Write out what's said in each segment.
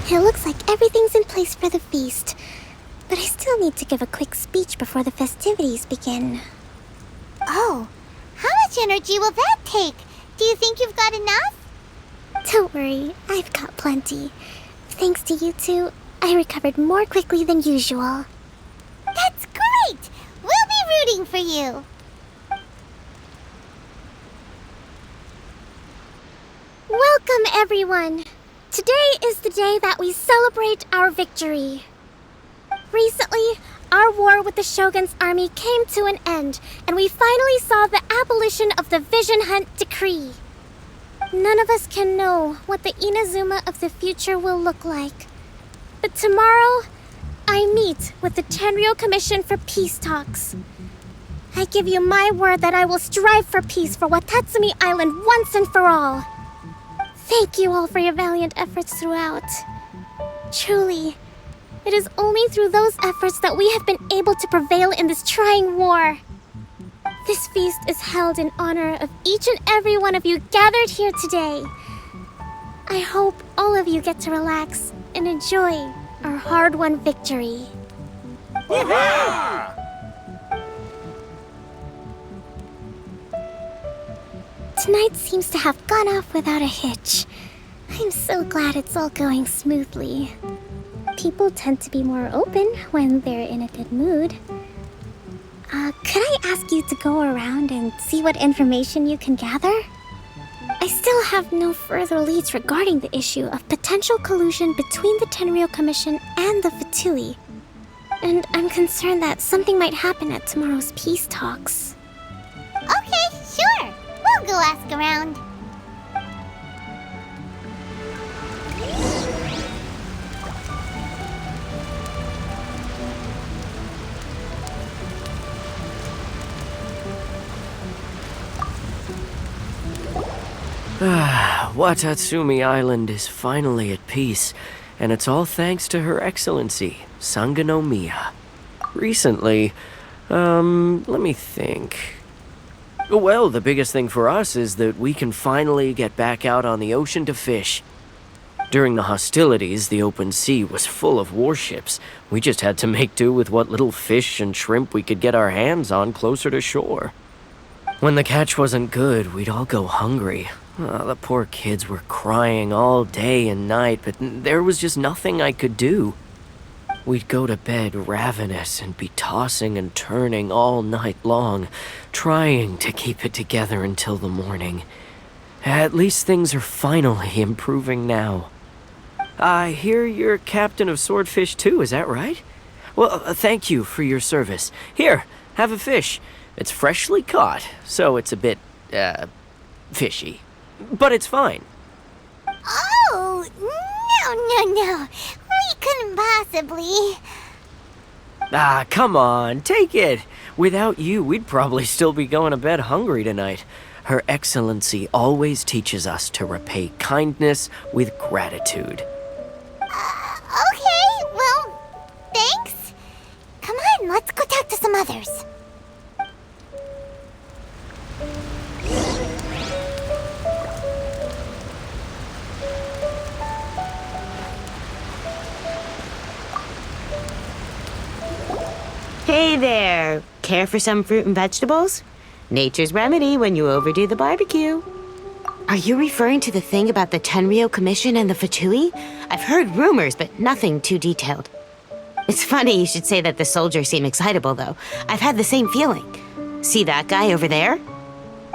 It looks like everything's in place for the feast, but I still need to give a quick speech before the festivities begin. Oh, how much energy will that take? Do you think you've got enough? Don't worry, I've got plenty. Thanks to you two, I recovered more quickly than usual. That's great! We'll be rooting for you! Welcome, everyone! Today is the day that we celebrate our victory. Recently, our war with the Shogun's army came to an end, and we finally saw the abolition of the Vision Hunt Decree. None of us can know what the Inazuma of the future will look like. But tomorrow, I meet with the Tenryou Commission for peace talks. I give you my word that I will strive for peace for Watatsumi Island once and for all. Thank you all for your valiant efforts throughout. Truly, it is only through those efforts that we have been able to prevail in this trying war. This feast is held in honor of each and every one of you gathered here today. I hope all of you get to relax and enjoy our hard-won victory. Tonight seems to have gone off without a hitch. I'm so glad it's all going smoothly. People tend to be more open when they're in a good mood. Could I ask you to go around and see what information you can gather? I still have no further leads regarding the issue of potential collusion between the Tenryou Commission and the Fatui. And I'm concerned that something might happen at tomorrow's peace talks. Okay, sure. We'll go ask around. Watatsumi Island is finally at peace, and it's all thanks to Her Excellency, Sangonomiya. Recently, let me think. Well, the biggest thing for us is that we can finally get back out on the ocean to fish. During the hostilities, the open sea was full of warships. We just had to make do with what little fish and shrimp we could get our hands on closer to shore. When the catch wasn't good, we'd all go hungry. The poor kids were crying all day and night, but there was just nothing I could do. We'd go to bed ravenous and be tossing and turning all night long, trying to keep it together until the morning. At least things are finally improving now. I hear you're captain of Swordfish too, is that right? Well, thank you for your service. Here, have a fish. It's freshly caught, so it's a bit, fishy. But it's fine. Oh, no. We couldn't possibly. Come on, take it. Without you, we'd probably still be going to bed hungry tonight. Her Excellency always teaches us to repay kindness with gratitude. Okay, well, thanks. Come on, let's go talk to some others. Hey there! Care for some fruit and vegetables? Nature's remedy when you overdo the barbecue. Are you referring to the thing about the Tenryou Commission and the Fatui? I've heard rumors, but nothing too detailed. It's funny you should say that the soldiers seem excitable, though. I've had the same feeling. See that guy over there?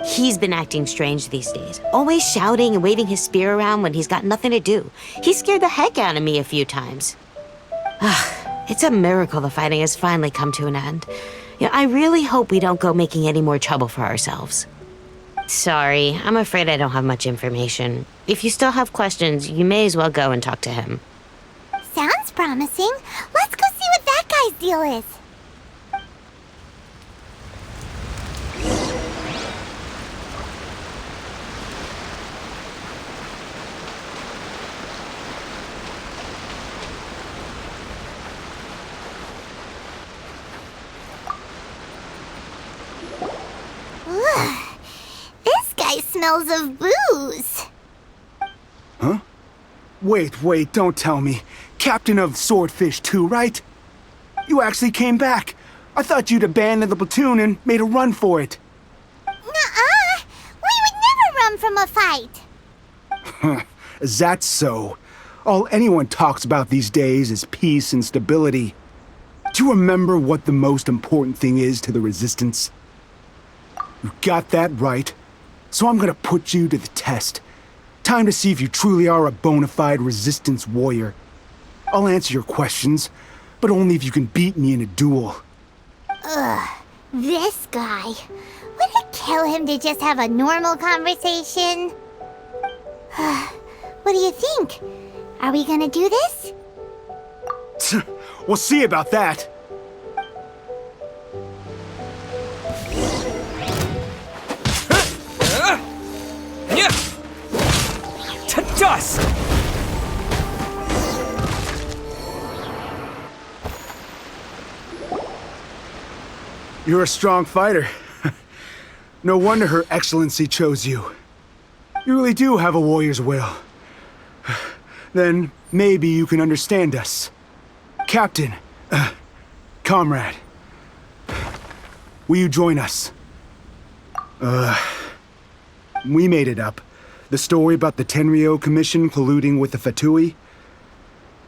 He's been acting strange these days, always shouting and waving his spear around when he's got nothing to do. He scared the heck out of me a few times. It's a miracle the fighting has finally come to an end. Yeah, I really hope we don't go making any more trouble for ourselves. Sorry, I'm afraid I don't have much information. If you still have questions, you may as well go and talk to him. Sounds promising. Let's go see what that guy's deal is. This guy smells of booze. Huh? Wait, don't tell me. Captain of Swordfish too, right? You actually came back. I thought you'd abandoned the platoon and made a run for it. Nuh-uh! We would never run from a fight! Is that so? All anyone talks about these days is peace and stability. Do you remember what the most important thing is to the Resistance? You got that right. So I'm gonna put you to the test. Time to see if you truly are a bona fide Resistance warrior. I'll answer your questions, but only if you can beat me in a duel. Ugh, this guy. Would it kill him to just have a normal conversation? What do you think? Are we gonna do this? We'll see about that. To dust! You're a strong fighter. No wonder Her Excellency chose you. You really do have a warrior's will. Then maybe you can understand us. Captain, comrade, will you join us? We made it up. The story about the Tenryou Commission colluding with the Fatui,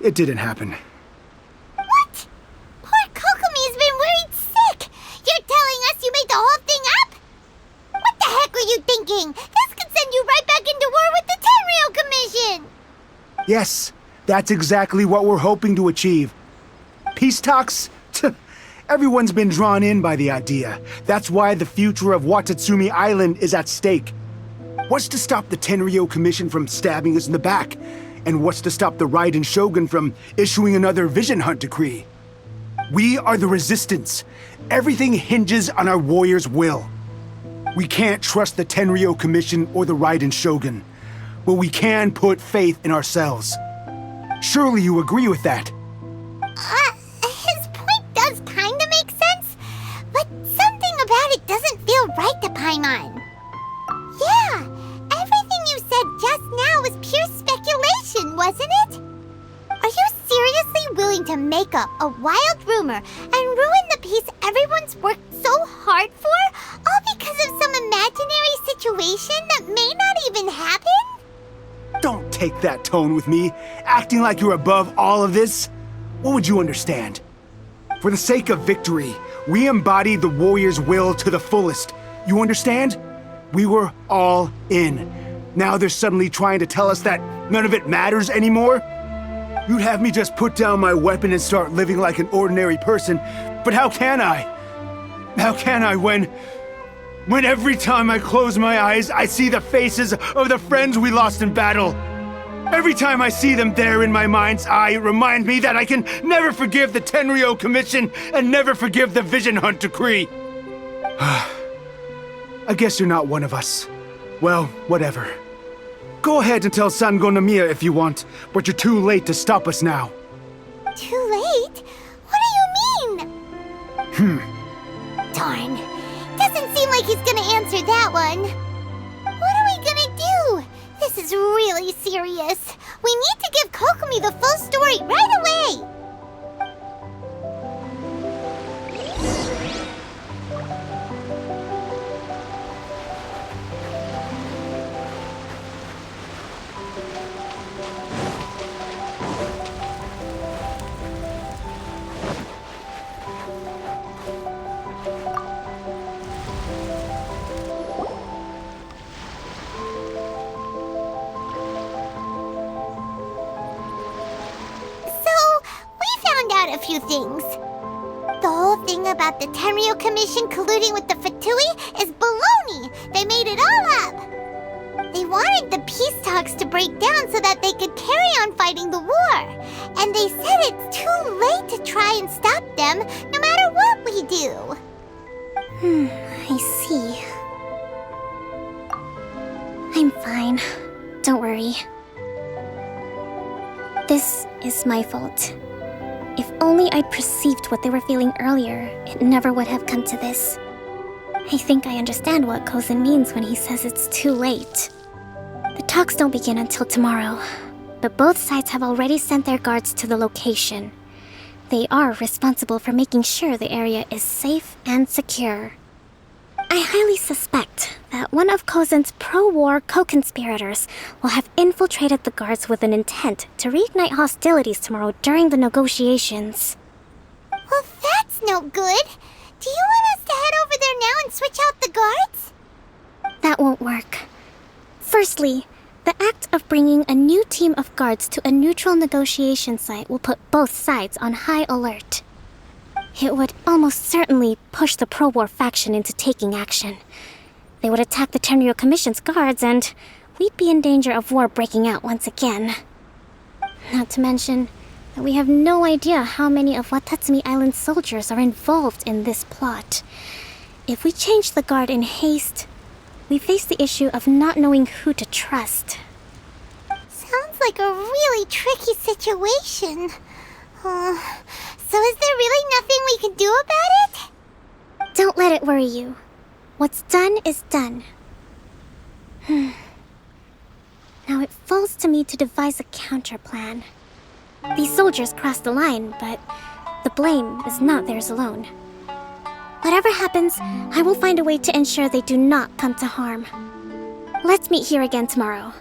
it didn't happen. What? Poor Kokomi's been worried sick! You're telling us you made the whole thing up? What the heck were you thinking? This could send you right back into war with the Tenryou Commission! Yes, that's exactly what we're hoping to achieve. Peace talks? Everyone's been drawn in by the idea. That's why the future of Watatsumi Island is at stake. What's to stop the Tenryou Commission from stabbing us in the back? And what's to stop the Raiden Shogun from issuing another Vision Hunt decree? We are the Resistance. Everything hinges on our warrior's will. We can't trust the Tenryou Commission or the Raiden Shogun, but we can put faith in ourselves. Surely you agree with that? His point does kinda make sense, but something about it doesn't feel right to Paimon. Yeah, everything you said just now was pure speculation, wasn't it? Are you seriously willing to make up a wild rumor and ruin the peace everyone's worked so hard for, all because of some imaginary situation that may not even happen? Don't take that tone with me, acting like you're above all of this. What would you understand? For the sake of victory, we embodied the warrior's will to the fullest. You understand? We were all in. Now they're suddenly trying to tell us that none of it matters anymore? You'd have me just put down my weapon and start living like an ordinary person, but how can I? How can I when every time I close my eyes, I see the faces of the friends we lost in battle? Every time I see them there in my mind's eye, it reminds me that I can never forgive the Tenryou Commission and never forgive the Vision Hunt decree. I guess you're not one of us. Well, whatever. Go ahead and tell Sangonomiya if you want, but you're too late to stop us now. Too late? What do you mean? Darn. Doesn't seem like he's gonna answer that one. What are we gonna do? This is really serious. We need to give Kokomi the full story right away. A few things. The whole thing about the Tenryou Commission colluding with the Fatui is baloney. They made it all up. They wanted the peace talks to break down so that they could carry on fighting the war. And they said it's too late to try and stop them, no matter what we do. I see. I'm fine. Don't worry. This is my fault. If only I'd perceived what they were feeling earlier, it never would have come to this. I think I understand what Kozin means when he says it's too late. The talks don't begin until tomorrow, but both sides have already sent their guards to the location. They are responsible for making sure the area is safe and secure. I highly suspect that one of Kozen's pro-war co-conspirators will have infiltrated the guards with an intent to reignite hostilities tomorrow during the negotiations. Well, that's no good. Do you want us to head over there now and switch out the guards? That won't work. Firstly, the act of bringing a new team of guards to a neutral negotiation site will put both sides on high alert. It would almost certainly push the pro-war faction into taking action. They would attack the Tenryou Commission's guards, and we'd be in danger of war breaking out once again. Not to mention that we have no idea how many of Watatsumi Island's soldiers are involved in this plot. If we change the guard in haste, we face the issue of not knowing who to trust. Sounds like a really tricky situation. So is there really nothing we can do about it? Don't let it worry you. What's done is done. Now it falls to me to devise a counter-plan. These soldiers crossed the line, but the blame is not theirs alone. Whatever happens, I will find a way to ensure they do not come to harm. Let's meet here again tomorrow.